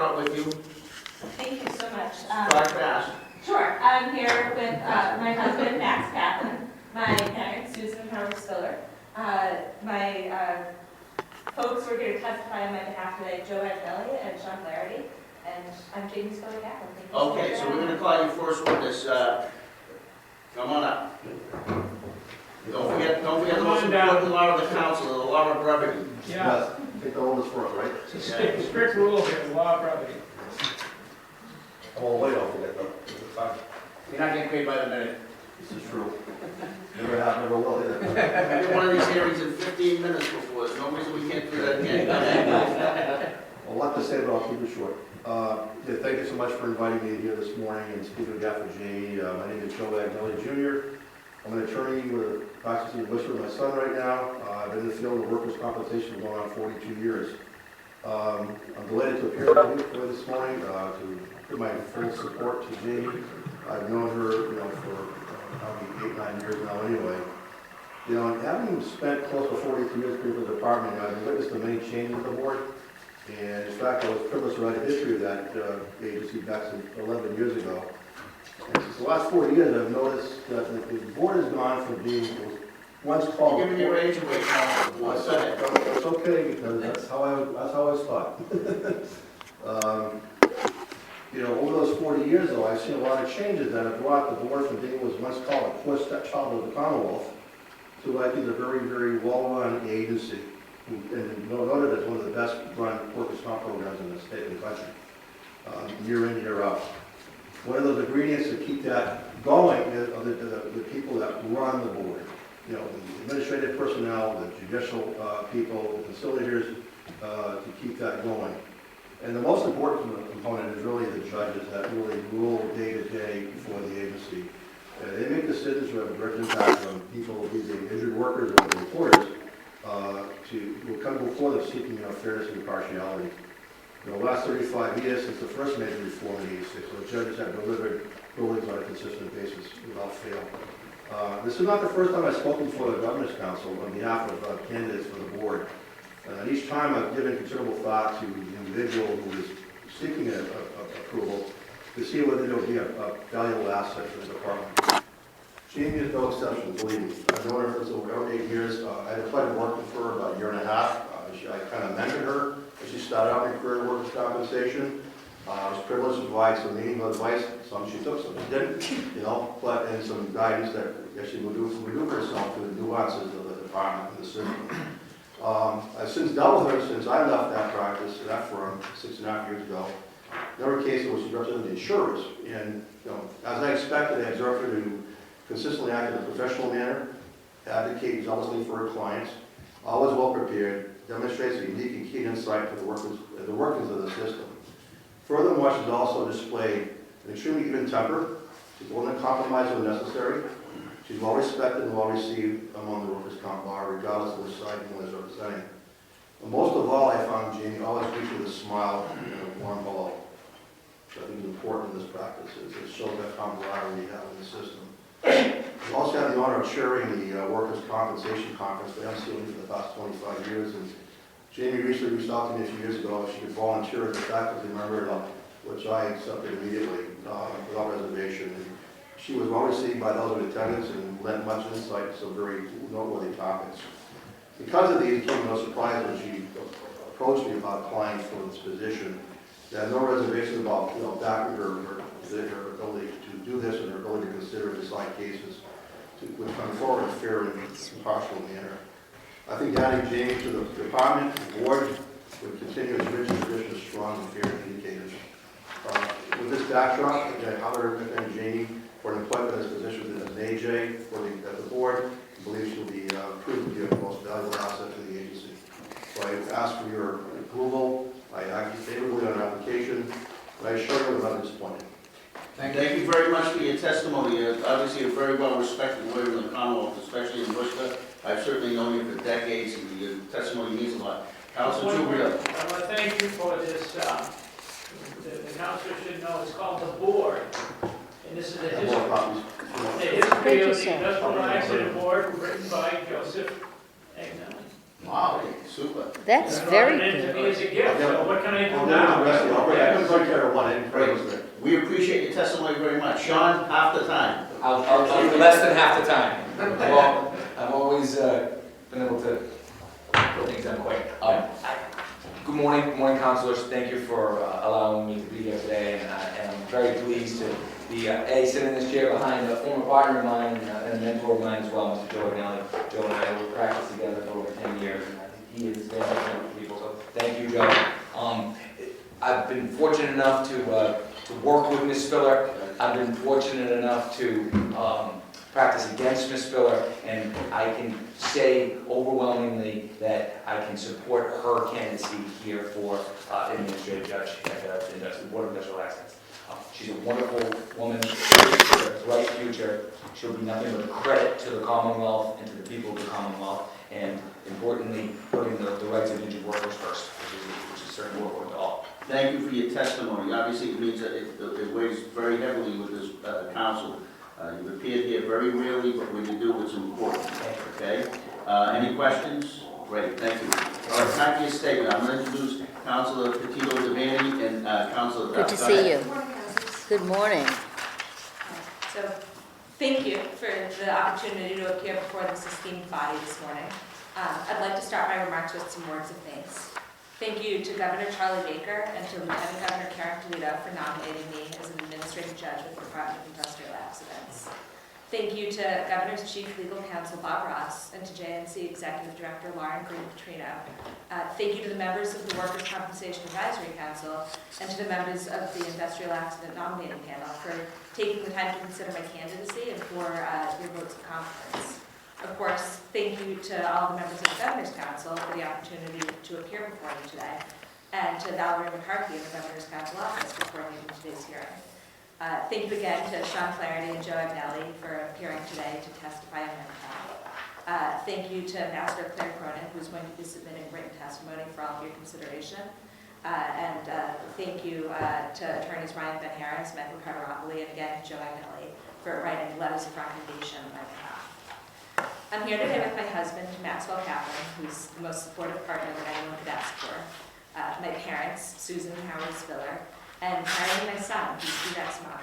brought with you. Thank you so much. Drive fast. Sure, I'm here with my husband, Max Kaplan, my parents, Susan and Howard Spiller. My folks were here to testify on my behalf today, Joe Agnelli and Sean Flaherty, and I'm Jamie Spiller Kaplan. Thank you so much Okay, for so we're having going me. to call you first witness. Come on up. Don't forget the most important law of the council, the law of brevity. Yeah, Take the oldest first, right? it's a strict rule here, the law of brevity. Oh, wait, I'll forget that. You're not getting paid by the minute. This is true. Never have, never will either. We did one of these hearings in 15 minutes before. There's no reason we can't do that again. A lot to say, but I'll keep it short. Yeah, thank you so much for inviting me here this morning and speaking on behalf of Jamie. My name is Joe Agnelli Jr. I'm an attorney with practicing in Worcester with my son right now. I've been in the field of workers' compensation going on 42 years. I'm delighted to appear with you this morning to give my full support to Jamie. I've known her, for probably 8-9 years now anyway. And having spent close to 42 years with the department, I've witnessed the many changes of the board. And in fact, I was privileged to write a history of that agency back some 11 years ago. And since the last 4 years, I've noticed that the board has gone from being once called. You're giving your age away now. I said it's okay because that's how I was taught. Over those 40 years, though, I've seen a lot of changes that have brought the board from being what was once called a poor stepchild of the Commonwealth to I think a very, very well-run agency, and noted as one of the best-run workers' comp programs in the state and the country, year in, year out. One of those ingredients to keep that going is the people that run the board. The administrative personnel, the judicial people, the facilitators, to keep that going. And the most important component is really the judges that really rule day to day for the agency. They make decisions that have a direct impact on people, be they injured workers or the employers, will come before them seeking fairness and impartiality. The last 35 years since the first major reform in '86, the judges have delivered rulings on a consistent basis without fail. This is not the first time I've spoken before the Governor's Council on behalf of candidates for the board. Each time I've given considerable thought to the individual who is seeking approval to see whether there will be a valuable asset for the department. Jamie is no exception, believe me. I've known her for over 8 years. I had the pleasure of working for her about 1.5 years. I kind of mentored her as she started out her career in workers' compensation. I was privileged to provide some meaningful advice. Some she took, some she didn't, but and some guidance that she would do for herself through the nuances of the department and the system. I've since dealt with her since I left that practice, that firm, 6.5 years ago. Another case in which she represented the insurers, and as I expected, I observed her to consistently act in a professional manner, advocate zealously for her clients, always well prepared, demonstrates a unique and keen insight to the workings of the system. Furthermore, she's also displayed an extremely even temper. She's willing to compromise when necessary. She's well respected and well received among the workers' comp bar, regardless of which side one is representing. And most of all, I found Jamie always greets with a smile and a warm hello, which I think is important in this practice. It shows that camaraderie we have in the system. We also had the honor of chairing the Workers' Compensation Conference for MCLE for the past 25 years. And Jamie recently reached out to me a few years ago if she could volunteer as a faculty member, which I accepted immediately without reservation. And she was well received by those in attendance and lent much insight to some very noteworthy topics. Because of these, it came no surprise when she approached me about applying for this position. She had no reservation about backing her ability to do this and her ability to consider and decide cases would come forward in a fair and impartial manner. I think adding Jamie to the department, the board, would continue its rich tradition of strong and fair indicators. With this backdrop, I highly recommend Jamie for an appointment as position as an AJ at the board. I believe she'll be proved to be the most valuable asset to the agency. So I ask for your approval. I act favorably on an application, but I assure you I'm not disappointed. Thank you very much for your testimony. You're obviously a very well-respected lawyer in the Commonwealth, especially in Worcester. I've certainly known you for decades, and your testimony means a lot. Councilor Jubrio. I want to thank you for this. The councilor should know it's called the board. And this is the history of the Industrial Accident Board written by Joseph Agnelli. Wow, super. That's very And to me good. as a gift, so what can I do now? took care of one, I didn't Great. close it. We appreciate your testimony very much. Sean, half the time. I'll do less than half the time. Well, I've always been able to put things done quick. Good morning, councilors. Thank you for allowing me to be here today, and I'm very pleased to be sitting in this chair behind a former partner of mine and a mentor of mine as well, Mr. Joe Atty. Joe and I have practiced together for over 10 years, and I think he is very important for people. So thank you, Joe. I've been fortunate enough to work with Ms. Spiller. I've been fortunate enough to practice against Ms. Spiller, and I can say overwhelmingly that I can support her candidacy here for administrative judge at the Board of Industrial Accidents. She's a wonderful woman with a bright future. She'll be nothing but a credit to the Commonwealth and to the people of the Commonwealth, and importantly, putting the rights of injured workers first, which is certainly important to all. Thank you for your testimony. Obviously, it means that it weighs very heavily with this council. You've appeared here very rarely, but when you do, it's important. Okay? Any questions? Great, thank you. All right, time for your statement. I'm going to introduce Councilor Petito Devaney and Councilor. Good to see you. Good morning, councilors. Good morning. So, thank you for the opportunity to appear before this esteemed body this morning. I'd like to start my remarks with some words of thanks. Thank you to Governor Charlie Baker and to Lieutenant Governor Karen Toledo for nominating me as an administrative judge with the Department of Industrial Accidents. Thank you to Governor's Chief Legal Counsel Bob Ross and to JNC Executive Director Lauren Green-Petrino. Thank you to the members of the Workers' Compensation Advisory Council and to the members of the Industrial Accident Nominating Panel for taking the time to consider my candidacy and for your votes of confidence. Of course, thank you to all the members of the Governor's Council for the opportunity to appear before you today, and to Valerie McCarthy in the Governor's Council office for coordinating today's hearing. Thank you again to Sean Flaherty and Joe Abnelli for appearing today to testify on my behalf. Thank you to Ambassador Claire Cronin, who's going to be submitting written testimony for all of your consideration. And thank you to attorneys Ryan Ben Harris, Michael Carteropoli, and again, Joe Abnelli for writing letters of recommendation on my behalf. I'm here today with my husband, Maxwell Kaplan, who's the most supportive partner that anyone could ask for, my parents, Susan and Howard Spiller, and Harry, my son, who's due next month.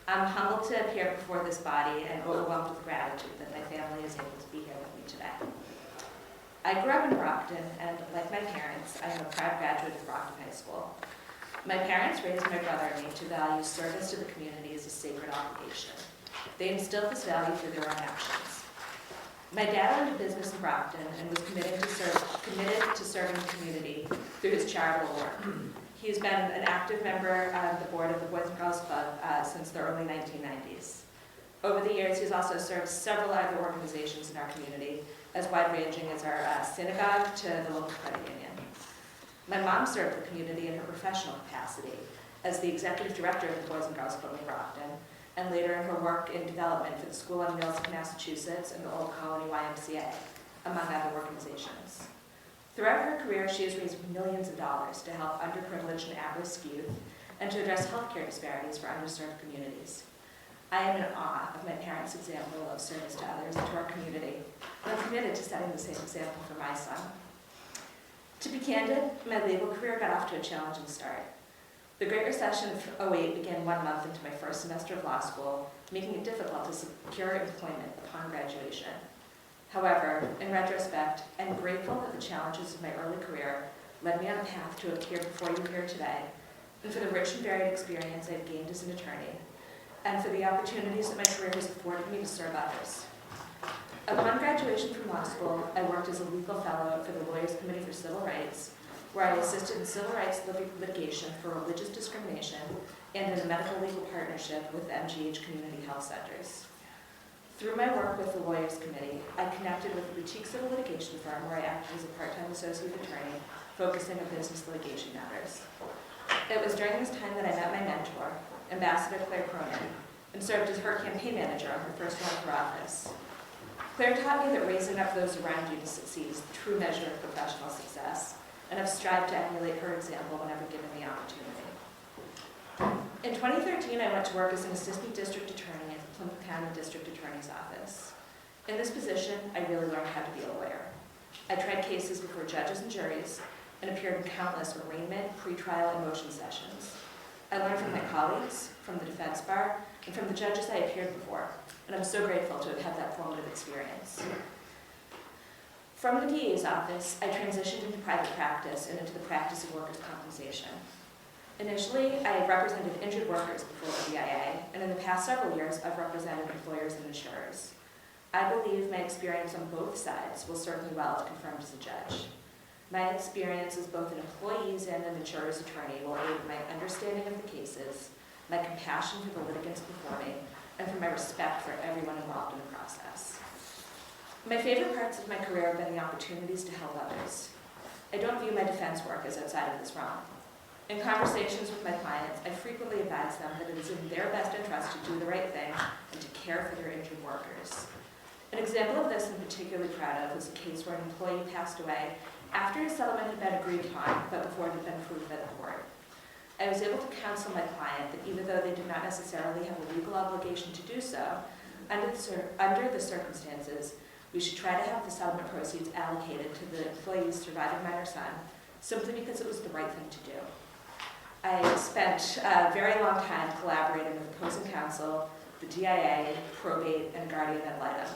I'm humbled to appear before this body and overwhelmed with gratitude that my family is able to be here with me today. I grew up in Brockton, and like my parents, I am a proud graduate of Brockton High School. My parents raised my brother and me to value service to the community as a sacred obligation. They instilled this value through their own actions. My dad owned a business in Brockton and was committed to serving the community through his charitable work. He has been an active member of the board of the Boys and Girls Club since the early 1990s. Over the years, he's also served several other organizations in our community, as wide-ranging as our synagogue to the local credit union. My mom served the community in her professional capacity as the executive director of the Boys and Girls Club in Brockton, and later in her work in development for the School on Wheels of Massachusetts and the Old Colony YMCA, among other organizations. Throughout her career, she has raised millions of dollars to help underprivileged and at-risk youth and to address healthcare disparities for underserved communities. I am in awe of my parents' example of service to others and to our community, and I'm committed to setting the same example for my son. To be candid, my legal career got off to a challenging start. The Great Recession of '08 began 1 month into my first semester of law school, making it difficult to secure employment upon graduation. However, in retrospect, I'm grateful that the challenges of my early career led me on a path to appear before you here today, and for the rich and varied experience I've gained as an attorney, and for the opportunities that my career has afforded me to serve others. Upon graduation from law school, I worked as a legal fellow for the Lawyers Committee for Civil Rights, where I assisted in civil rights litigation for religious discrimination and in a medical legal partnership with the MGH Community Health Centers. Through my work with the Lawyers Committee, I connected with a boutique civil litigation firm where I acted as a part-time associate attorney, focusing on business litigation matters. It was during this time that I met my mentor, Ambassador Claire Cronin, and served as her campaign manager on her first run for office. Claire taught me that raising up those around you to succeed is the true measure of professional success, and I've strived to emulate her example whenever given the opportunity. In 2013, I went to work as an assistant district attorney at the Plymouth County District Attorney's Office. In this position, I really learned how to be a lawyer. I tried cases before judges and juries, and appeared in countless arraignment, pretrial, and motion sessions. I learned from my colleagues, from the defense bar, and from the judges I appeared before, and I'm so grateful to have had that formative experience. From the DA's office, I transitioned into private practice and into the practice of workers' compensation. Initially, I represented injured workers before the DIA, and in the past several years, I've represented employers and insurers. I believe my experience on both sides will serve me well if confirmed as a judge. My experience as both an employee's and an insurer's attorney will aid my understanding of the cases, my compassion for the litigants before me, and for my respect for everyone involved in the process. My favorite parts of my career have been the opportunities to help others. I don't view my defense work as outside of this realm. In conversations with my clients, I frequently advise them that it is in their best interest to do the right thing and to care for their injured workers. An example of this I'm particularly proud of was a case where an employee passed away after a settlement had been agreed upon, but before it had been approved by the court. I was able to counsel my client that even though they did not necessarily have a legal obligation to do so, under the circumstances, we should try to have the settlement proceeds allocated to the employee's surviving minor son, simply because it was the right thing to do. I spent a very long time collaborating with opposing counsel, the DIA, probate, and guardian ad litem.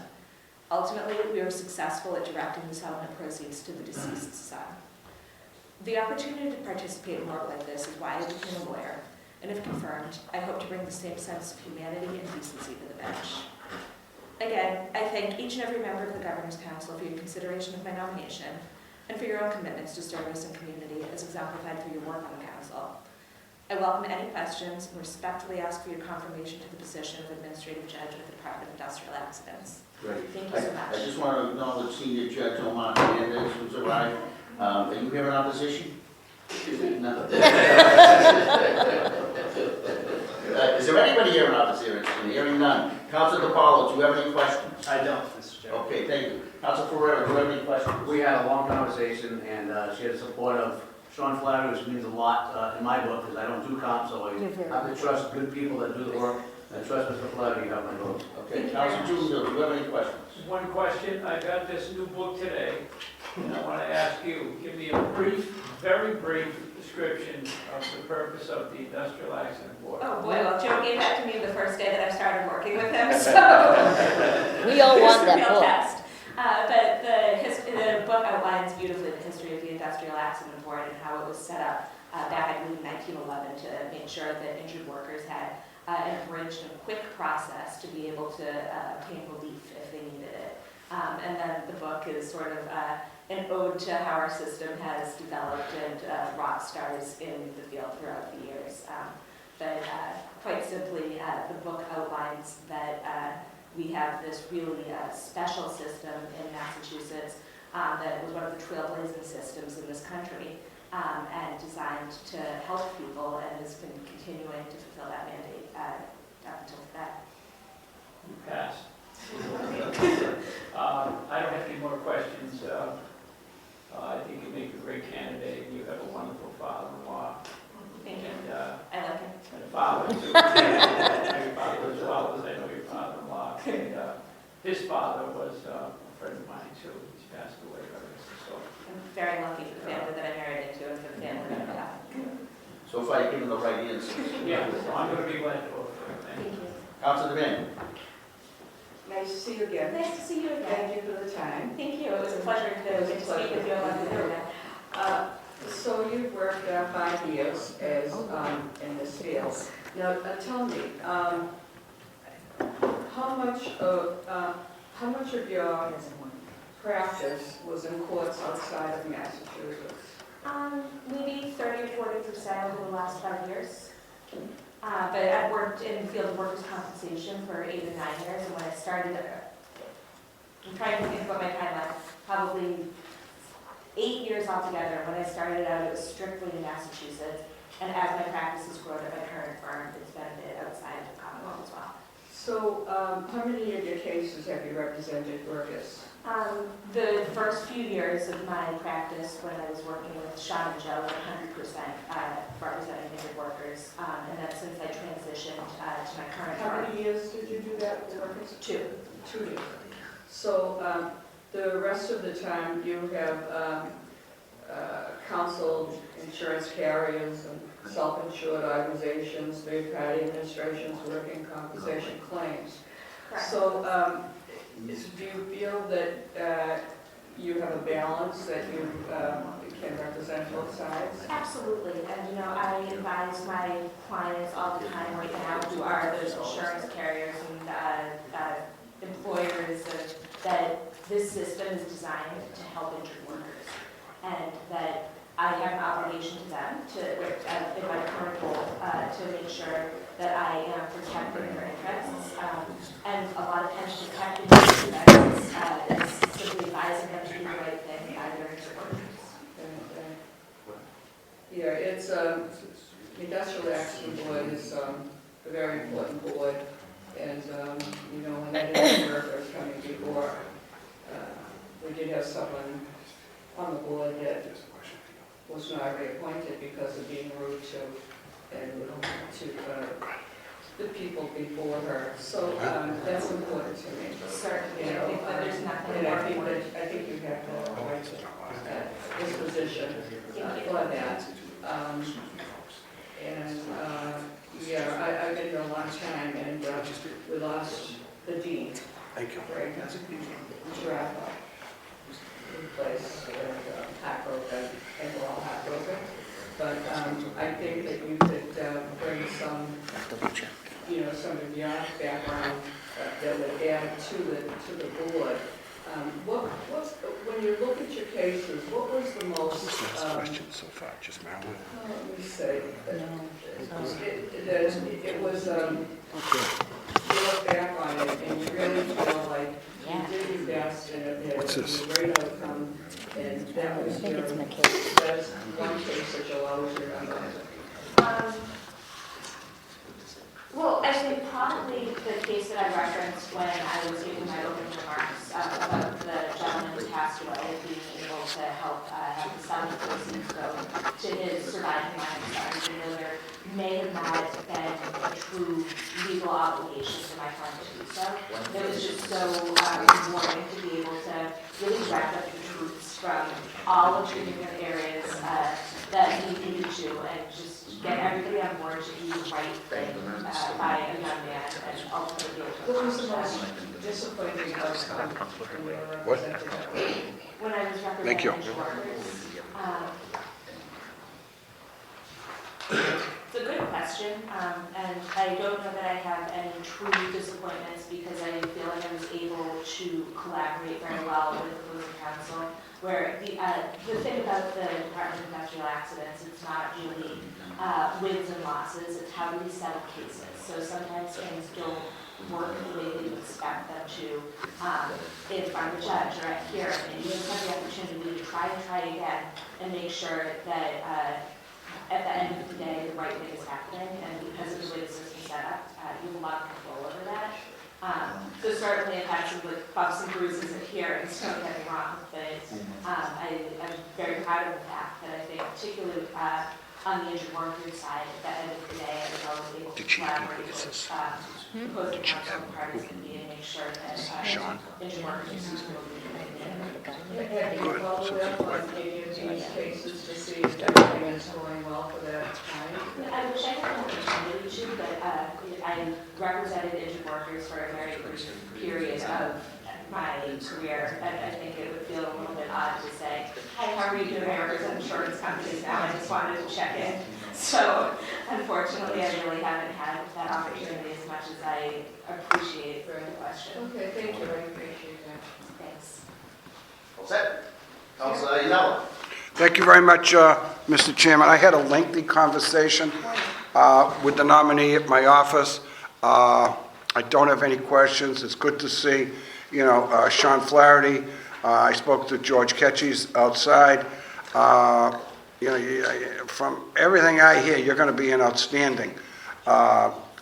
Ultimately, we were successful at directing the settlement proceeds to the deceased's son. The opportunity to participate in work like this is why I became a lawyer, and if confirmed, I hope to bring the same sense of humanity and decency to the bench. Again, I thank each and every member of the Governor's Council for your consideration of my nomination, and for your own commitments to service and community as exemplified through your work on the Council. I welcome any questions and respectfully ask for your confirmation to the position of Administrative Judge with the Department of Industrial Accidents. Great. Thank you so much. I just want to acknowledge Senior Judge Omar Hernandez, who's arrived. Are you here in opposition? No. Is there anybody here in opposition? Hearing none. Councilor DiPaolo, do you have any questions? I don't, Mr. Chairman. Okay, thank you. Councilor Ferrero, do you have any questions? We had a long conversation, and she had the support of Sean Flaherty, which means a lot in my book, because I don't do comp, so I have to trust good people that do the work. I trust Mr. Flaherty, you have my vote. Okay, Councilor Julio, do you have any questions? One question, I got this new book today, and I want to ask you, give me a brief, very brief description of the purpose of the Industrial Accident Board. Oh boy, well, Joe gave that to me the first day that I started working with him, so. We all want that It's a real book. test. But the book outlines beautifully the history of the Industrial Accident Board and how it was set up back, I believe, in 1911 to make sure that injured workers had an abridged and quick process to be able to obtain relief if they needed it. And then the book is sort of an ode to how our system has developed and rock stars in the field throughout the years. But quite simply, the book outlines that we have this really special system in Massachusetts that was one of the trailblazing systems in this country and designed to help people and has been continuing to fulfill that mandate up until today. You passed. I don't have any more questions. I think you make a great candidate. You have a wonderful father-in-law. Thank you. And, I like him. and a father, too. I know your father as well as I know your father-in-law. And his father was a friend of mine, too. He's passed away, so. I'm very lucky for the family that I married into and for the family that I have. So far, you've given the right answers. Yeah, so I'm going to be glad to vote for him. Thank you. Thank you. Councilor Devane. Nice to see you again. Nice to see you again. Thank you for the time. Thank you. It was a pleasure to get to speak with you on the internet. So you've worked 5 years as in this field. Now, tell me, how much of your practice was in courts outside of Massachusetts? Maybe 30 or 40% over the last 5 years. But I've worked in the field of workers' compensation for 8 or 9 years, and when I started, I'm trying to think about my timeline, probably 8 years altogether. When I started out, it was strictly in Massachusetts, and as my practice has grown at my current firm, it's been a bit outside of the Commonwealth as well. So how many of your cases have you represented workers? The first few years of my practice, when I was working with Sean and Joe, 100% representing injured workers, and then since I transitioned to my current How firm, many years did you do that with workers? 2. 2 years. So the rest of the time you have counseled insurance carriers and self-insured organizations, third-party administrations, working compensation claims. Correct. So, do you feel that you have a balance, that you can represent both sides? Absolutely, and you know, I advise my clients all the time right now who are those insurance carriers and employers that this system is designed to help injured workers, and that I have an obligation to them in my current role to make sure that I am protecting their interests, and a lot of times protecting their interests is simply advising them to do the right thing by their injured workers. Yeah, it's, the Industrial Accident Board is a very important board, and, you know, when that injured worker was coming before, we did have someone on the board that was not reappointed because of being rude to the people before her. So that's important to me. Certainly, You know, but there's nothing and more I think important. that, I think you have the right disposition for that. Yeah, I've been here a long time, and we lost the dean. Thank you. Very Giraffe place, and heartbroken, and we're all heartbroken. But I think that you could bring some, you know, some of your background that would add to the board. When you look at your cases, what was the most? So far, just marijuana. Let me say. It was. You look back on it, and you really feel like you did your best, and it was a great outcome, and that was your. That's one case that you'll always remember. Well, I think probably the case that I referenced when I was giving my opening remarks about the gentleman who passed away, being able to help have the son of proceeds go to his surviving life, there may have not been a true legal obligation for my client to do so. It was just so rewarding to be able to really wrap up the truths from all of the different areas that we needed to, and just get everybody on board to do the right thing by a young man, and ultimately What was the most disappointing outcome when you were representing? when I was Thank you. representing workers. It's a good question, and I don't know that I have any true disappointments because I feel like I was able to collaborate very well with the legal counsel. Where the thing about the Department of Industrial Accidents, it's not really wins and losses, it's how do we settle cases. So sometimes things don't work the way that you expect them to in front of a judge or at hearing, and you have the opportunity to try again and make sure that at the end of the day, the right thing is happening, and because of the way the system's set up, you have a lot of control over that. So certainly I've had some bumps and bruises at hearings, don't get me wrong, but I'm very proud of the fact that I think particularly on the injured workers side, at the end of the day, I was always able to collaborate with opposing counsel and parties to make sure that injured workers are Have you followed up on any of these cases to see if everything is going well for that time? I wish I had an opportunity to, but I represented injured workers for a very brief period of my career. I think it would feel a little bit odd to say, hi, how are you doing? I represent insurance companies now. I just wanted to check in. So unfortunately, I really haven't had that opportunity as much as I appreciate the question. Okay, thank you, I appreciate that. Thanks. All set? Councilor Ayala? Thank you very much, Mr. Chairman. I had a lengthy conversation with the nominee at my office. I don't have any questions. It's good to see, Sean Flaherty. I spoke to George Ketchies outside. From everything I hear, you're going to be an outstanding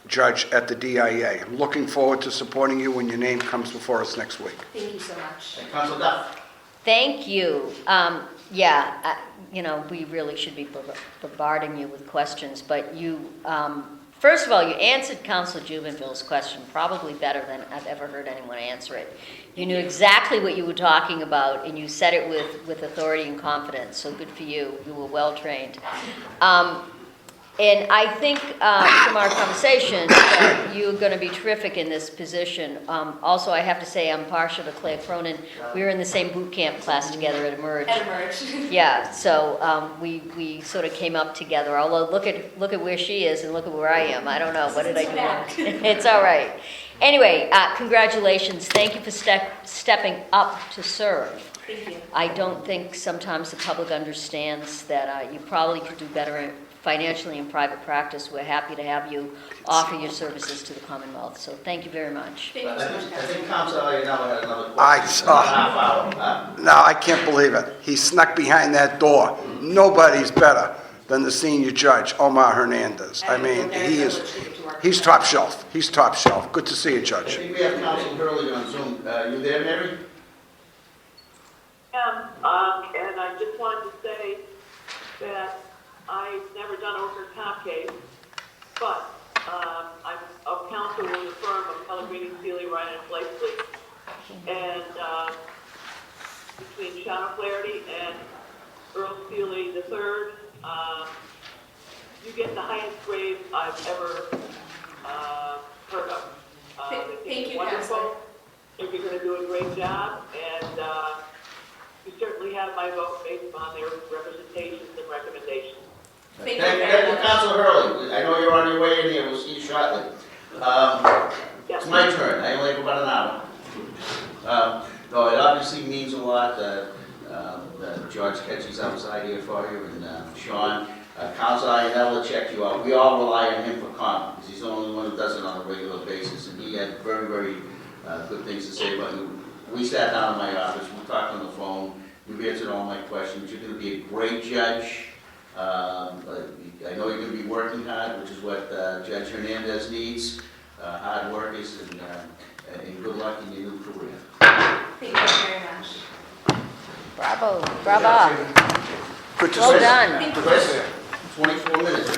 judge at the DIA. I'm looking forward to supporting you when your name comes before us next week. Thank you so much. And Councilor Duff? Thank you. We really should be bombarding you with questions, but you First of all, you answered Councilor Jubenville's question probably better than I've ever heard anyone answer it. You knew exactly what you were talking about, and you said it with authority and confidence, so good for you. You were well-trained. And I think from our conversation that you're going to be terrific in this position. Also, I have to say I'm partial to Claire Cronin. We were in the same boot camp class together at Emerge. At Emerge. Yeah, so we sort of came up together. Although look at where she is and look at where I am. I don't know, what did I do wrong? It's all right. Anyway, congratulations. Thank you for stepping up to serve. Thank you. I don't think sometimes the public understands that you probably could do better financially in private practice. We're happy to have you offer your services to the Commonwealth. So thank you very much. Thank you so much, I think Council Iannello had another I question. saw. Half hour, huh? No, I can't believe it. He snuck behind that door. Nobody's better than the senior judge, Omar Hernandez. I mean, he's top shelf. He's top shelf. Good to see you, I Judge. think we have Council Hurley on Zoom. You there, Mary? And I just wanted to say that I've never done a workers' comp case, but I'm of counsel with the firm of Pellegrini, Sealy, Ryan, and Blakely, and between Sean O'Flaherty and Earl Sealy III, you get the highest grade I've ever heard of. Thank you, wonderful. Counselor. I think you're going to do a great job, and you certainly have my vote based on their representations and recommendations. Thank you Thank very you, much. Council Hurley. I know you're on your way in here. We'll see you shortly. It's my turn. I only have about an hour. No, it obviously means a lot that George catches outside here for you, and Sean. Council Iannello checked you out. We all rely on him for comment, because he's the only one who does it on a regular basis, and he had very, very good things to say about you. We sat down in my office, we talked on the phone, you've answered all my questions. You're going to be a great judge. I know you're going to be working hard, which is what Judge Hernandez needs. Hard workers, and good luck in your new career. Thank you very much. Bravo, bravo. Good to Well see you. done. Chris, 24 minutes.